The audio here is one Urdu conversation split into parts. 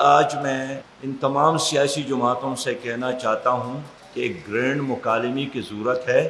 آج میں ان تمام سیاسی جماعتوں سے کہنا چاہتا ہوں کہ ایک گرینڈ مکالمے کی ضرورت ہے،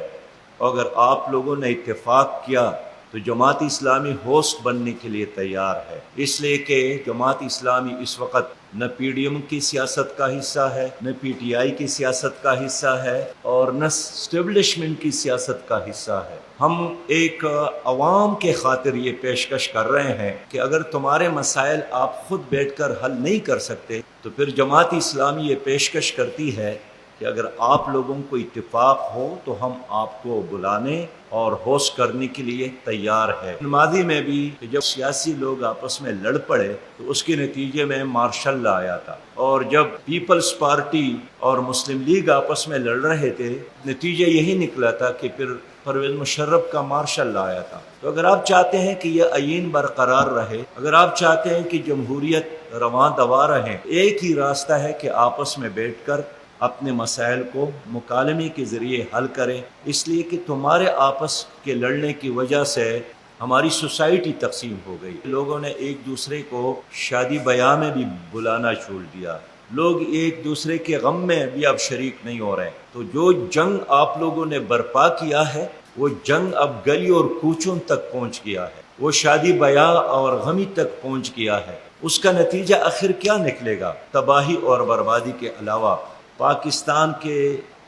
اور اگر آپ لوگوں نے اتفاق کیا تو جماعت اسلامی ہوسٹ بننے کے لیے تیار ہے، اس لیے کہ جماعت اسلامی اس وقت نہ پی ڈی ایم کی سیاست کا حصہ ہے، نہ پی ٹی آئی کی سیاست کا حصہ ہے، اور نہ اسٹیبلشمنٹ کی سیاست کا حصہ ہے۔ ہم ایک عوام کے خاطر یہ پیشکش کر رہے ہیں کہ اگر تمہارے مسائل آپ خود بیٹھ کر حل نہیں کر سکتے تو پھر جماعت اسلامی یہ پیشکش کرتی ہے کہ اگر آپ لوگوں کو اتفاق ہو تو ہم آپ کو بلانے اور ہوسٹ کرنے کے لیے تیار ہے۔ ماضی میں بھی جب سیاسی لوگ آپس میں لڑ پڑے تو اس کے نتیجے میں مارشل لا آیا تھا، اور جب پیپلز پارٹی اور مسلم لیگ آپس میں لڑ رہے تھے نتیجہ یہی نکلا تھا کہ پھر پرویز مشرف کا مارشل لا آیا تھا۔ تو اگر آپ چاہتے ہیں کہ یہ آئین برقرار رہے، اگر آپ چاہتے ہیں کہ جمہوریت رواں دوا رہے، ایک ہی راستہ ہے کہ آپس میں بیٹھ کر اپنے مسائل کو مکالمے کے ذریعے حل کریں، اس لیے کہ تمہارے آپس کے لڑنے کی وجہ سے ہماری سوسائٹی تقسیم ہو گئی۔ لوگوں نے ایک دوسرے کو شادی بیاہ میں بھی بلانا چھوڑ دیا، لوگ ایک دوسرے کے غم میں بھی اب شریک نہیں ہو رہے۔ تو جو جنگ آپ لوگوں نے برپا کیا ہے وہ جنگ اب گلی اور کوچوں تک پہنچ گیا ہے، وہ شادی بیاہ اور غمی تک پہنچ گیا ہے۔ اس کا نتیجہ آخر کیا نکلے گا؟ تباہی اور بربادی کے علاوہ پاکستان کے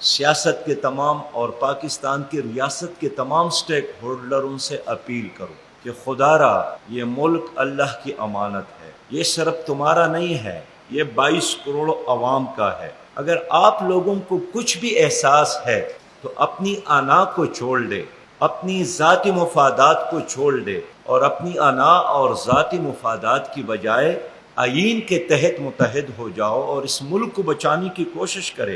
سیاست کے تمام اور پاکستان کی ریاست کے تمام سٹیک ہولڈروں سے اپیل کرو کہ خدا را یہ ملک اللہ کی امانت ہے، یہ صرف تمہارا نہیں ہے، یہ 22 کروڑ عوام کا ہے۔ اگر آپ لوگوں کو کچھ بھی احساس ہے تو اپنی انا کو چھوڑ دے، اپنی ذاتی مفادات کو چھوڑ دے، اور اپنی انا اور ذاتی مفادات کی بجائے آئین کے تحت متحد ہو جاؤ اور اس ملک کو بچانے کی کوشش کرے۔